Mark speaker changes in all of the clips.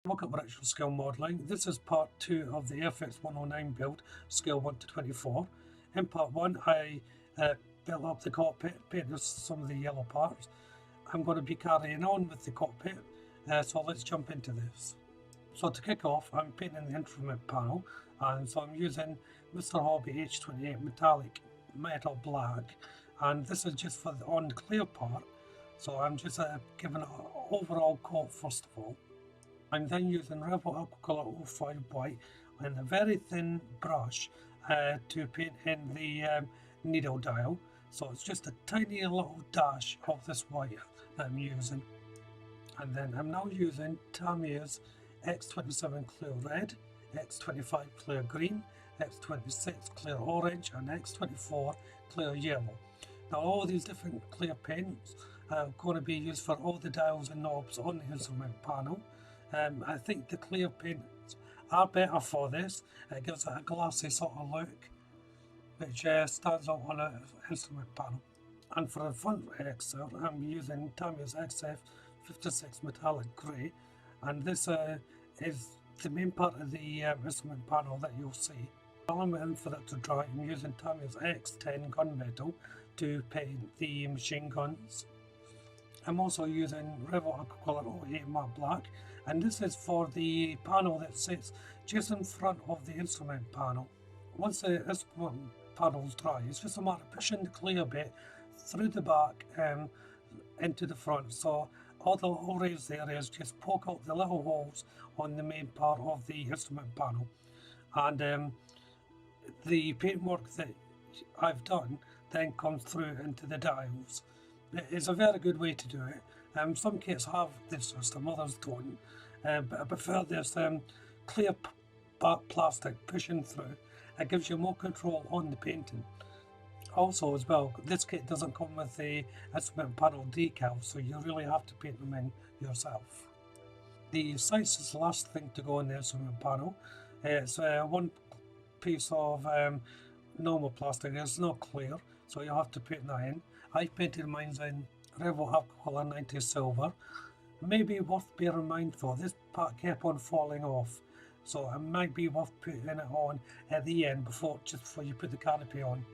Speaker 1: Welcome to Actual Scale Modelling. This is part 2 of the AirFix 109 build, scale 1 to 24. In part 1 I built up the cockpit, painted some of the yellow parts. I'm going to be carrying on with the cockpit, so let's jump into this. So to kick off, I'm painting the instrument panel, and so I'm using Mr. Hobby H28 metallic metal black, and this is just for the on clear part, so I'm just giving an overall coat first of all. I'm then using Revell Aquacolor 05 white and a very thin brush to paint in the needle dial. So it's just a tiny little dash of this white that I'm using. And then I'm now using Tamiya's X27 Clear Red, X25 Clear Green, X26 Clear Orange and X24 Clear Yellow. Now all these different clear paints are going to be used for all the dials and knobs on the instrument panel. I think the clear paints are better for this. It gives it a glassy sort of look, which stands out on an instrument panel. And for the front exit, I'm using Tamiya's XF56 Metallic Grey, and this is the main part of the instrument panel that you'll see. While I'm waiting for that to dry, I'm using Tamiya's X10 Gunmetal to paint the machine guns. I'm also using Revell Aquacolor 08 Matte Black, and this is for the panel that sits just in front of the instrument panel. Once the instrument panel is dry, it's just a matter of pushing the clear bit through the back into the front, so all the little raised areas just poke out the little holes on the main part of the instrument panel. And the paintwork that I've done then comes through into the dials. It's a very good way to do it. Some kits have this system, others don't, but I prefer this clear plastic pushing through. It gives you more control on the painting. Also as well, this kit doesn't come with the instrument panel decals, so you really have to paint them in yourself. The sights is the last thing to go in the instrument panel. It's one piece of normal plastic. It's not clear, so you have to paint that in. I painted mine in Revell Aquacolor 90 Silver. Maybe worth bearing in mind though, this part kept on falling off, so it might be worth putting it on at the end just before you put the canopy on.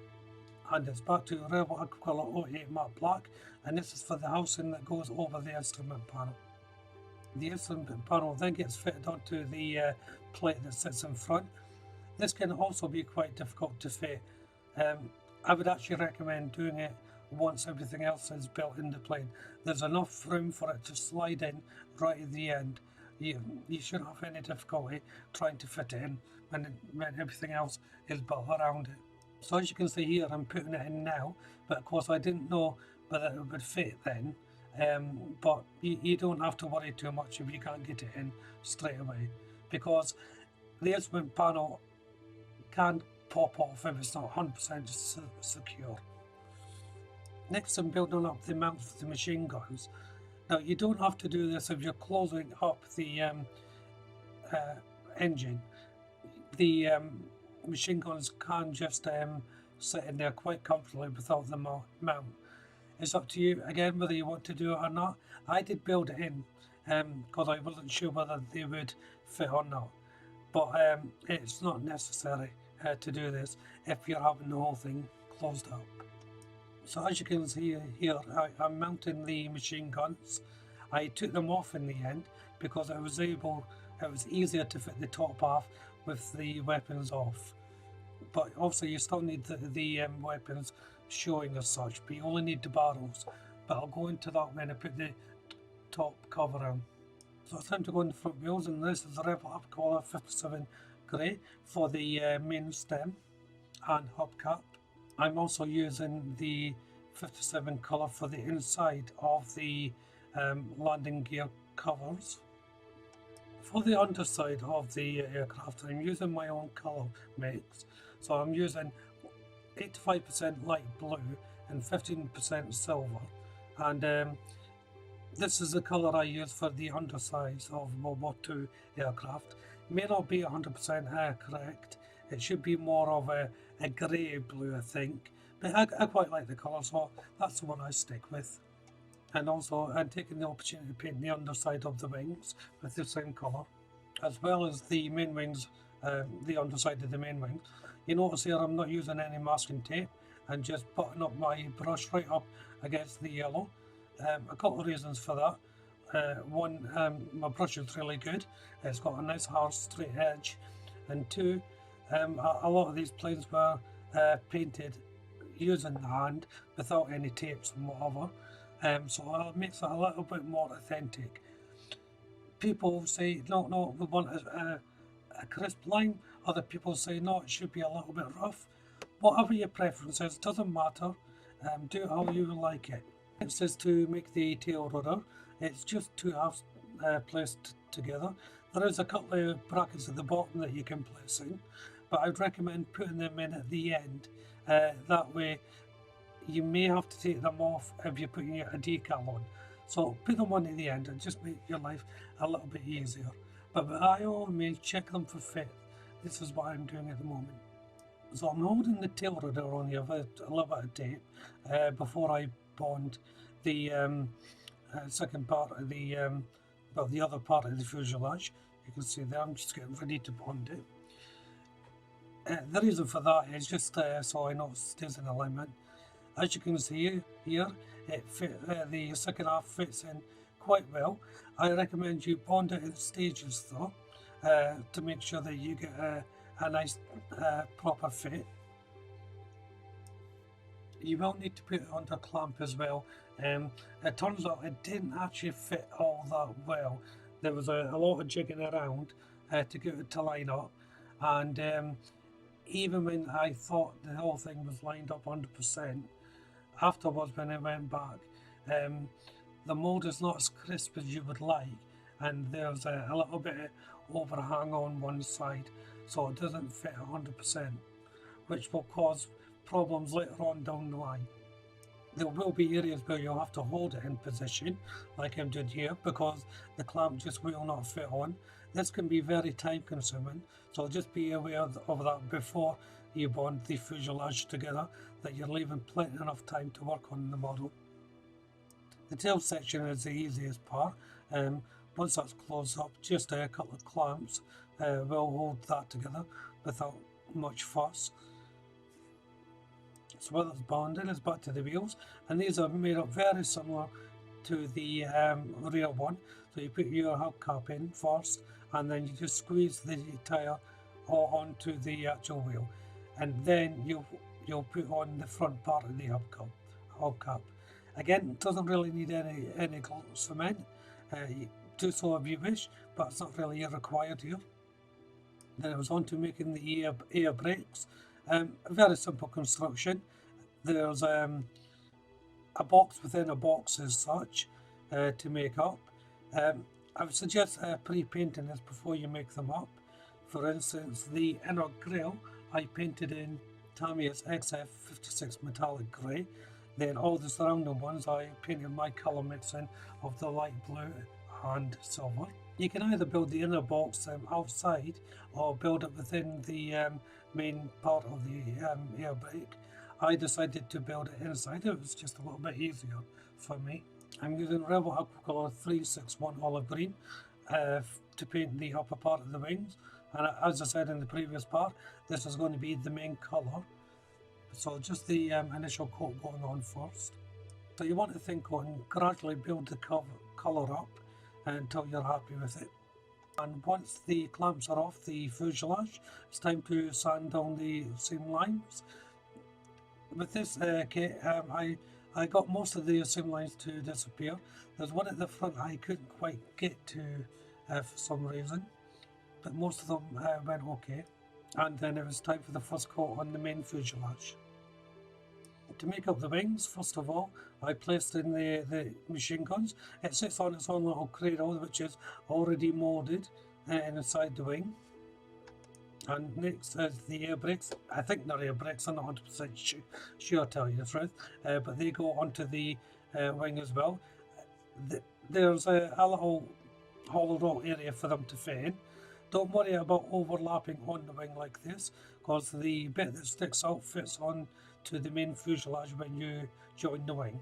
Speaker 1: And it's back to Revell Aquacolor 08 Matte Black, and this is for the housing that goes over the instrument panel. The instrument panel then gets fitted onto the plate that sits in front. This can also be quite difficult to fit. I would actually recommend doing it once everything else is built in the plane. There's enough room for it to slide in right at the end. You shouldn't have any difficulty trying to fit it in when everything else is built around it. So as you can see here, I'm putting it in now, but of course I didn't know whether it would fit then. But you don't have to worry too much if you can't get it in straight away, because the instrument panel can pop off if it's not 100% secure. Next, I'm building up the mounts for the machine guns. Now you don't have to do this if you're closing up the engine. The machine guns can just sit in there quite comfortably without the mount. It's up to you again whether you want to do it or not. I did build it in because I wasn't sure whether they would fit or not, but it's not necessary to do this if you're having the whole thing closed up. So as you can see here, I'm mounting the machine guns. I took them off in the end because it was easier to fit the top half with the weapons off. But also you still need the weapons showing as such, but you only need the barrels. But I'll go into that when I put the top cover on. So it's time to go in the front wheels, and this is the Revell Aquacolor 57 Grey for the main stem and hubcap. I'm also using the 57 colour for the inside of the landing gear covers. For the underside of the aircraft, I'm using my own colour mix. So I'm using 85% light blue and 15% silver. And this is the colour I use for the undersides of World War II aircraft. It may not be 100% correct. It should be more of a grey blue, I think. But I quite like the colour, so that's the one I stick with. And also I'm taking the opportunity to paint the underside of the wings with the same colour. as well as the main wings, the underside of the main wings. You notice here I'm not using any masking tape and just putting up my brush right up against the yellow. A couple of reasons for that. One, my brush is really good. It's got a nice hard straight edge. And two, a lot of these planes were painted using the hand without any tapes and whatever. So it makes it a little bit more authentic. People say, no, we want a crisp line. Other people say, no, it should be a little bit rough. Whatever your preference is, doesn't matter. Do it how you like it. Next is to make the tail rudder. It's just two halves placed together. There is a couple of brackets at the bottom that you can place in, but I'd recommend putting them in at the end. That way you may have to take them off if you're putting a decal on. So put them on at the end and just make your life a little bit easier. But by all means, check them for fit. This is what I'm doing at the moment. So I'm holding the tail rudder on here with a little bit of tape before I bond the second part of the the other part of the fuselage. You can see there I'm just getting ready to bond it. The reason for that is just so I know it stays in alignment. As you can see here, the second half fits in quite well. I recommend you bond it in stages though, to make sure that you get a nice proper fit. You will need to put it under clamp as well. It turns out it didn't actually fit all that well. There was a lot of jigging around to get it to line up, and even when I thought the whole thing was lined up 100%, afterwards when I went back, the mould is not as crisp as you would like, and there's a little bit of overhang on one side, so it doesn't fit 100%, which will cause problems later on down the line. There will be areas where you'll have to hold it in position, like I'm doing here, because the clamp just will not fit on. This can be very time consuming, so just be aware of that before you bond the fuselage together, that you're leaving plenty enough time to work on the model. The tail section is the easiest part. Once that's closed up, just a couple of clamps will hold that together without much fuss. So while it's bonded, it's back to the wheels, and these are made up very similar to the rear one. So you put your hubcap in first, and then you just squeeze the tyre onto the actual wheel, and then you'll put on the front part of the hubcap. Again, it doesn't really need any cement. Do so if you wish, but it's not really required here. Then it was on to making the air brakes. A very simple construction. There's a box within a box as such to make up. I would suggest pre-painting this before you make them up. For instance, the inner grille I painted in Tamiya's XF56 metallic grey. Then all the surrounding ones I painted my colour mixing of the light blue and silver. You can either build the inner box outside or build it within the main part of the air brake. I decided to build it inside. It was just a little bit easier for me. I'm using Rebel Aquacolor 361 olive green to paint the upper part of the wings, and as I said in the previous part, this is going to be the main colour. So just the initial coat going on first. So you want to think on gradually build the colour up until you're happy with it. And once the clamps are off the fuselage, it's time to sand down the seam lines. With this kit, I got most of the seam lines to disappear. There's one at the front I couldn't quite get to for some reason, but most of them went okay. And then it was time for the first coat on the main fuselage. To make up the wings, first of all, I placed in the machine guns. It sits on its own little cradle, which is already moulded inside the wing. And next is the air brakes. I think they're air brakes, I'm not 100% sure, to tell you the truth, but they go onto the wing as well. There's a little hollowed out area for them to fit in. Don't worry about overlapping on the wing like this, because the bit that sticks out fits on to the main fuselage when you join the wing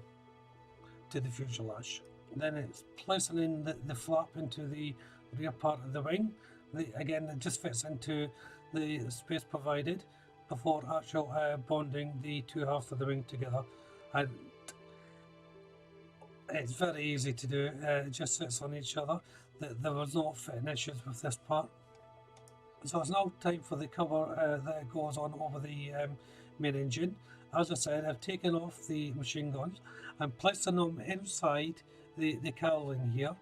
Speaker 1: to the fuselage. Then it's placing in the flap into the rear part of the wing, Again, it just fits into the space provided before actual bonding the two halves of the wing together, and it's very easy to do. It just sits on each other. There was no fitting issues with this part. So it's now time for the cover that goes on over the main engine. As I said, I've taken off the machine guns and placing them inside the cowling here.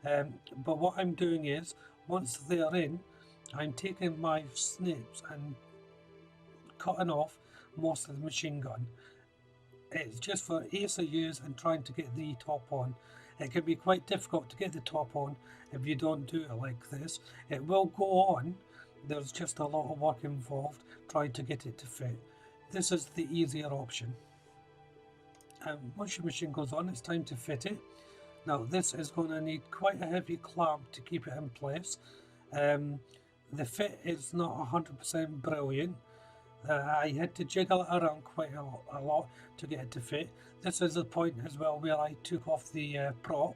Speaker 1: But what I'm doing is, once they're in, I'm taking my snips and cutting off most of the machine gun. It's just for ease of use and trying to get the top on. It can be quite difficult to get the top on if you don't do it like this. It will go on. There's just a lot of work involved trying to get it to fit. This is the easier option. Once your machine goes on, it's time to fit it. Now this is going to need quite a heavy clamp to keep it in place. The fit is not 100% brilliant. I had to jiggle it around quite a lot to get it to fit. This is the point as well where I took off the prop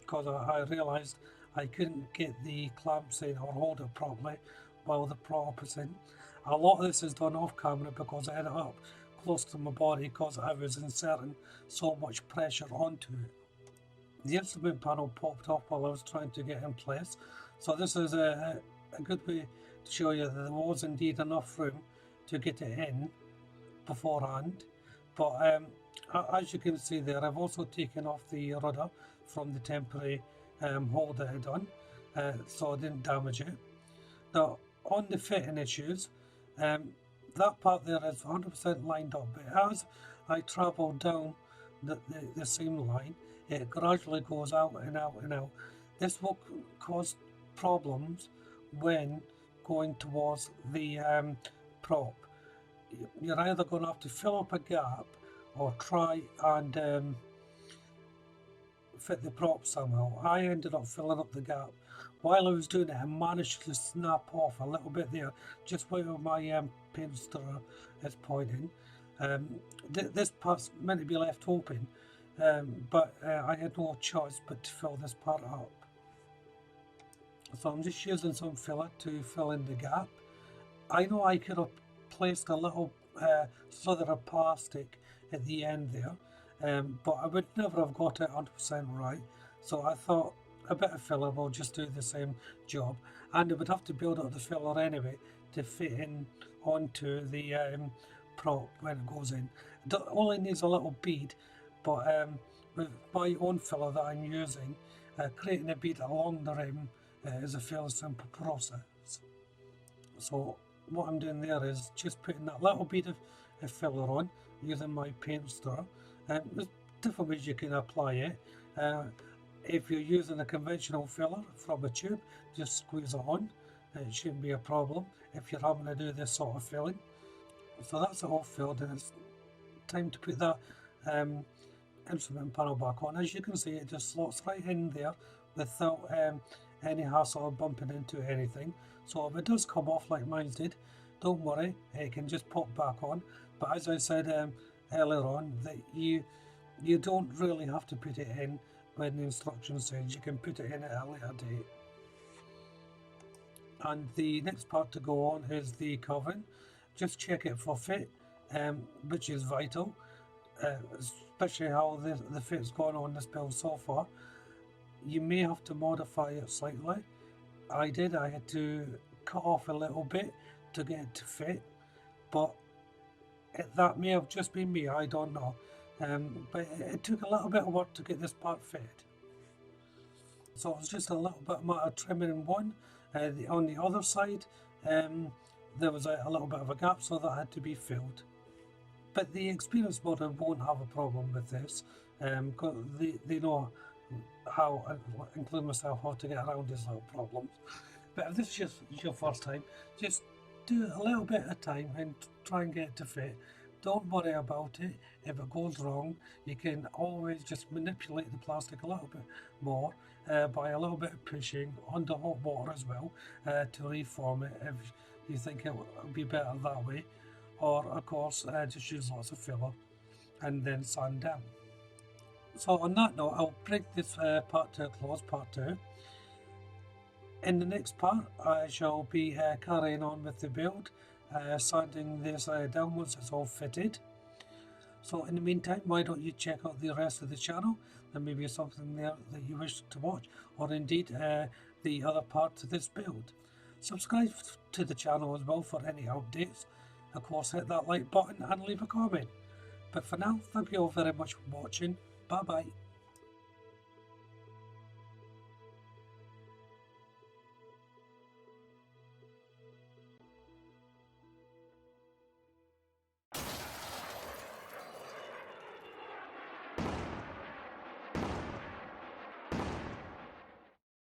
Speaker 1: because I realised I couldn't get the clamps in or hold it properly while the prop is in. A lot of this is done off camera because I had it up close to my body because I was inserting so much pressure onto it. The instrument panel popped up while I was trying to get in place, so this is a good way to show you that there was indeed enough room to get it in beforehand. But as you can see there, I've also taken off the rudder from the temporary hole that I had done, so I didn't damage it. Now on the fitting issues, that part there is 100% lined up, but as I travel down the seam line, it gradually goes out and out and out. This will cause problems when going towards the prop. You're either going to have to fill up a gap or try and fit the prop somehow. I ended up filling up the gap. While I was doing it, I managed to snap off a little bit there, just where my paint stirrer is pointing. This part's meant to be left open, but I had no choice but to fill this part up. So I'm just using some filler to fill in the gap. I know I could have placed a little slither of plastic at the end there, but I would never have got it 100% right. So I thought a bit of filler will just do the same job, and I would have to build up the filler anyway to fit in onto the prop when it goes in. It only needs a little bead, but with my own filler that I'm using, creating a bead along the rim is a fairly simple process. So what I'm doing there is just putting that little bit of filler on using my paint stirrer. There's different ways you can apply it. If you're using a conventional filler from a tube, just squeeze it on. It shouldn't be a problem if you're having to do this sort of filling. So that's it all filled, and it's time to put that instrument panel back on. As you can see, it just slots right in there without any hassle of bumping into anything. So if it does come off like mine did, don't worry, it can just pop back on. But as I said earlier on, that you don't really have to put it in when the instructions says. You can put it in at a later date. And the next part to go on is the covering. Just check it for fit, which is vital, especially how the fit's gone on this build so far. You may have to modify it slightly. I had to cut off a little bit to get it to fit, but that may have just been me, I don't know. But it took a little bit of work to get this part fitted. So it was just a little bit of trimming in one. On the other side, there was a little bit of a gap, so that had to be filled. But the experienced modder won't have a problem with this, because they know how, including myself, how to get around these little problems. But if this is just your first time, just do a little bit at a time and try and get it to fit. Don't worry about it. If it goes wrong, you can always just manipulate the plastic a little bit more by a little bit of pushing under hot water as well to reform it if you think it would be better that way. Or of course just use lots of filler and then sand down. So on that note, I'll bring this part to a close, part 2. In the next part, I shall be carrying on with the build, sanding this down once it's all fitted. So in the meantime, why don't you check out the rest of the channel? There may be something there that you wish to watch, or indeed the other parts of this build. Subscribe to the channel as well for any updates. Of course, hit that like button and leave a comment. But for now, thank you all very much for watching. Bye bye.